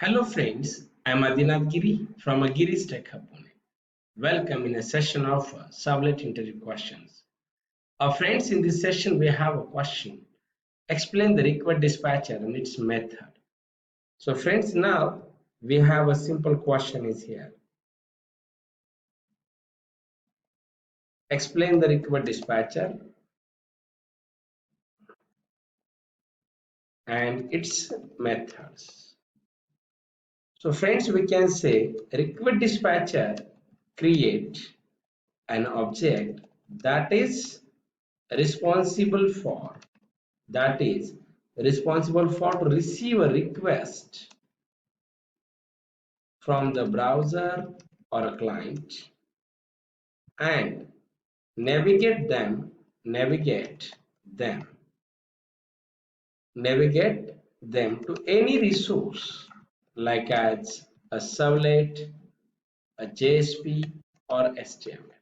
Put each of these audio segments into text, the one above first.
Hello friends, I am Adinath Giri from Agiri's Tech Hub Pune. Welcome in a session of Servlet interview questions. Friends, in this session we have a question. Explain the request dispatcher and its method. So friends, now we have a simple question is here. Explain the request dispatcher and its methods. So friends, we can say request dispatcher create an object that is responsible for to receive a request from the browser or a client and navigate them navigate them navigate them to any resource like as a servlet, a JSP or HTML.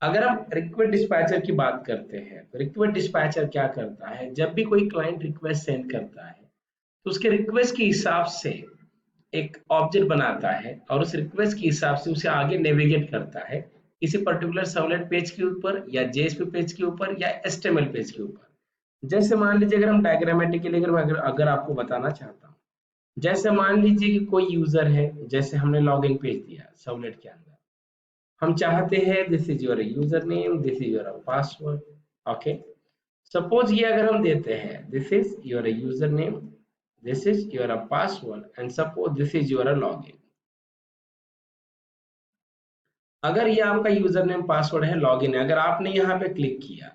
अगर हम request dispatcher की बात करते हैं तो request dispatcher क्या करता है, जब भी कोई क्लाइंट रिक्वेस्ट सेंड करता है तो उसके रिक्वेस्ट के हिसाब से एक ऑब्जेक्ट बनाता है और उस रिक्वेस्ट के हिसाब से उसे आगे नेविगेट करता है किसी पर्टिकुलर सर्वलेट पेज के ऊपर या जेएसपी पेज के ऊपर या एचटीएमएल पेज के ऊपर। जैसे मान लीजिए अगर हम डायग्रामेटिकली अगर आपको बताना चाहता हूँ, जैसे मान लीजिए कि कोई यूजर है, जैसे हमने लॉगिन पेज दिया सर्वलेट के अंदर, हम चाहते हैं this is your user name, this is your password. Okay, suppose ये अगर हम देते हैं this is your user name, this is your password and suppose this is your login। अगर ये आपका यूजर नेम पासवर्ड है, लॉगिन है, अगर आपने यहाँ पे क्लिक किया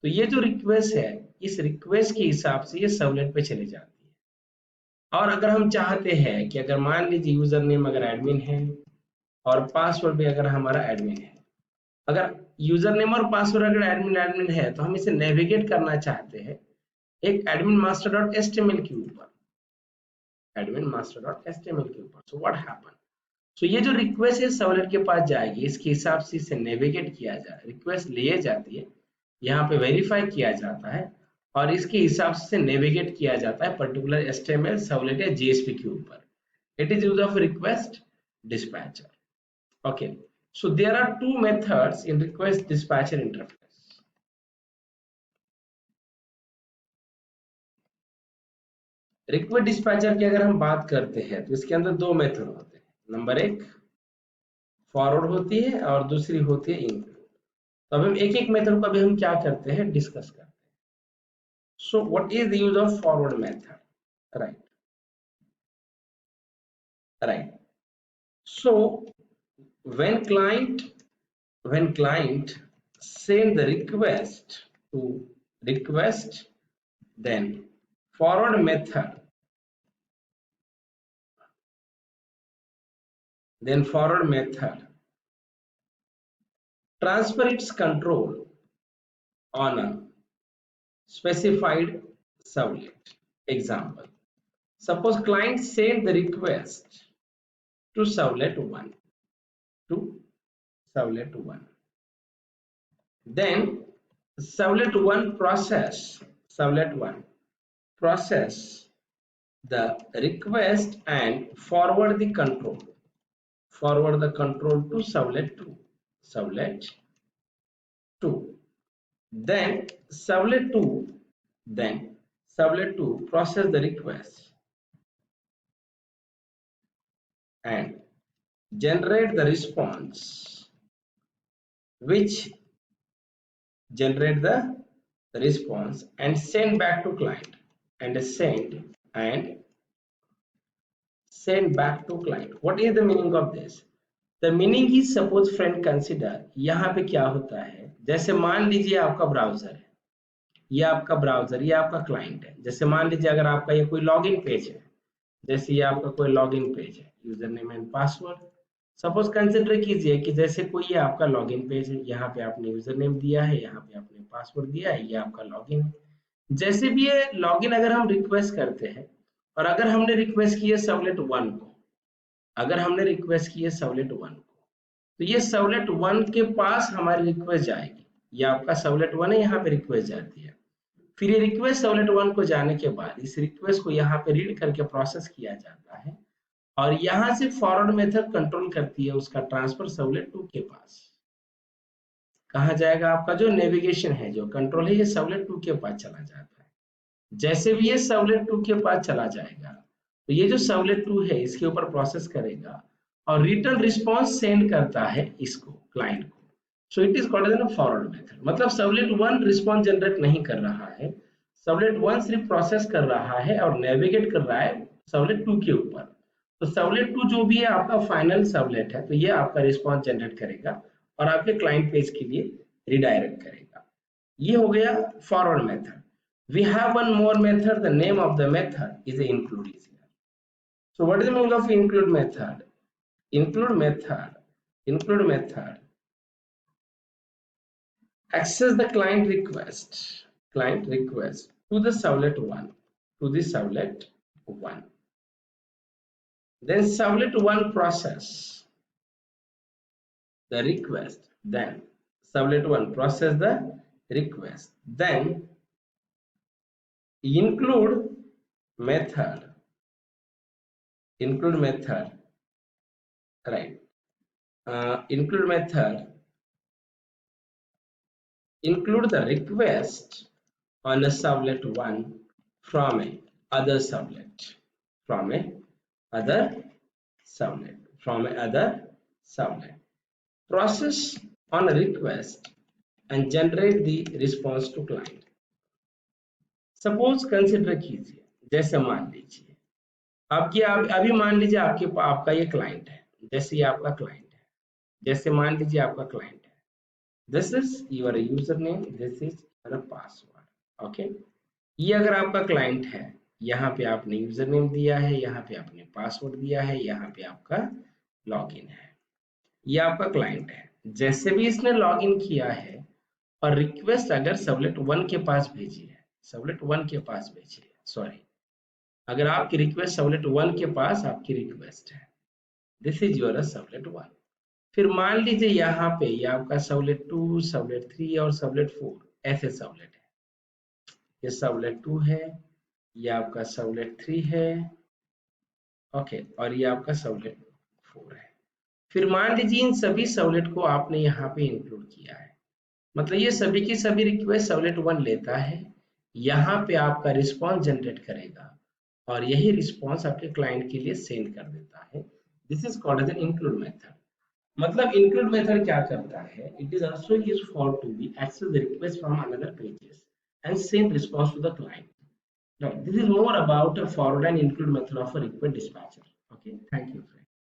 तो ये जो रिक्वेस्ट है इस रिक्वेस्ट के हिसाब से ये सर्वलेट पे चली जाती है। और अगर हम चाहते हैं कि अगर मान लीजिए यूजर नेम अगर एडमिन है और पासवर्ड भी अगर हमारा एडमिन है, अगर यूजर नेम और पासवर्ड अगर एडमिन है तो हम इसे नेविगेट करना चाहते हैं एक एडमिन मास्टर डॉट एचटीएमएल के ऊपर, एडमिन मास्टर डॉट एचटीएमएल के ऊपर। सो व्हाट हैपन, सो ये जो रिक्वेस्ट है सर्वलेट के पास जाएगी, इसके हिसाब से इसे नेविगेट किया जाए, रिक्वेस्ट लिए जाती है, यहाँ पे वेरीफाई किया जाता है और इसके हिसाब से नेविगेट किया जाता है पर्टिकुलर एचटीएमएल सर्वलेट या जेएसपी के ऊपर। It is use of request dispatcher. Okay, so there are two methods in request dispatcher interface. Request dispatcher की अगर हम बात करते हैं तो इसके अंदर दो मेथड होते हैं। नंबर एक फॉरवर्ड होती है और दूसरी होती है इंक्लूड। तो अब हम एक एक मेथड को अभी हम क्या करते हैं, डिस्कस करते हैं। So what is the use of forward method? Right right so when client send the request to request, then forward method transfer its control on a specified servlet. Example, suppose client send the request to servlet 1, then servlet 1 process the request and forward the control to servlet 2. Then servlet 2 process the request and generate the response, and send back to client send back to client. What is the meaning of this? The meaning is, suppose friend consider, यहाँ पे क्या होता है, जैसे मान लीजिए आपका browser है, ये आपका क्लाइंट है। जैसे मान लीजिए अगर आपका ये कोई लॉगिन पेज है, जैसे ये आपका कोई लॉगिन पेज है, user name and password. Suppose consider कीजिए कि जैसे कोई ये आपका लॉगिन पेज है, यहाँ पे आपने यूजर नेम दिया है, यहाँ पे आपने पासवर्ड दिया है, ये आपका लॉगिन है। जैसे भी ये लॉगिन अगर हम रिक्वेस्ट करते हैं और अगर हमने रिक्वेस्ट की है सर्वलेट 1 को, तो ये सर्वलेट 1 के पास हमारी रिक्वेस्ट जाएगी। ये आपका सर्वलेट 1 है, यहाँ पे रिक्वेस्ट जाती है। फिर ये रिक्वेस्ट सर्वलेट 1 को जाने के बाद इस रिक्वेस्ट को यहाँ पे रीड करके प्रोसेस किया जाता है और यहां से फॉरवर्ड मेथड कंट्रोल करती है उसका ट्रांसफर सर्वलेट 2 के पास। कहाँ जाएगा आपका जो नेविगेशन है, जो कंट्रोल है, ये सर्वलेट 2 के पास चला जाता है। जैसे भी ये सर्वलेट 2 के पास चला जाएगा तो ये जो सर्वलेट 2 है इसके ऊपर प्रोसेस करेगा और रिटर्न रिस्पॉन्स सेंड करता है इसको, क्लाइंट को। So it is called as forward method. मतलब सर्वलेट 1 रिस्पॉन्स जनरेट नहीं कर रहा है, सर्वलेट 1 सिर्फ प्रोसेस कर रहा है और नेविगेट कर रहा है सर्वलेट 2 के ऊपर। तो सर्वलेट 2 जो भी है आपका फाइनल सर्वलेट है, तो ये आपका रिस्पॉन्स जनरेट करेगा और आपके क्लाइंट पेज के लिए रिडायरेक्ट करेगा। ये हो गया forward method. We have one more method. The name of the method is include is here. So what is the meaning of include method? Include method access the client request to the servlet 1, to the servlet 1. Then servlet 1 process the request, then servlet 1 process the request, then include method right, include method include the request on a servlet 1 from a other servlet, from a other servlet, process on a request and generate the response to client. Suppose consider कीजिए, जैसे मान लीजिए आपकी अभी मान लीजिए आपका ये क्लाइंट है, जैसे ये आपका क्लाइंट है, जैसे मान लीजिए आपका क्लाइंट है, this is your user name, this is your password. Okay, ये अगर आपका क्लाइंट है, यहाँ पे आपने यूजर नेम दिया है, यहाँ पे आपने पासवर्ड दिया है, यहाँ पे आपका लॉगिन है, ये आपका क्लाइंट है। जैसे भी इसने लॉगिन किया है और रिक्वेस्ट अगर सर्वलेट 1 के पास भेजी है, सर्वलेट 1 के पास भेजी है, सॉरी, अगर आपकी रिक्वेस्ट सर्वलेट 1 के पास आपकी रिक्वेस्ट है, दिस इज योर सर्वलेट 1। फिर मान लीजिए यहाँ पे ये आपका सर्वलेट 2, सर्वलेट 3 और सर्वलेट 4 ऐसे सर्वलेट है। ये सर्वलेट 2 है, ये आपका सर्वलेट 3 है, ओके, और ये आपका सर्वलेट 4 है। फिर मान लीजिए इन सभी सर्वलेट को आपने यहाँ पे इंक्लूड किया है, मतलब ये सभी की सभी रिक्वेस्ट सर्वलेट 1 लेता है, यहाँ पे आपका रिस्पॉन्स जनरेट करेगा और यही रिस्पॉन्स आपके क्लाइंट के लिए सेंड कर देता है। This is called as an include method. मतलब इंक्लूड मेथड क्या करता है, it is also used for to be access the request from another pages and send response to the client. Right. This is more about a forward and include method of a request dispatcher. Okay. Thank you.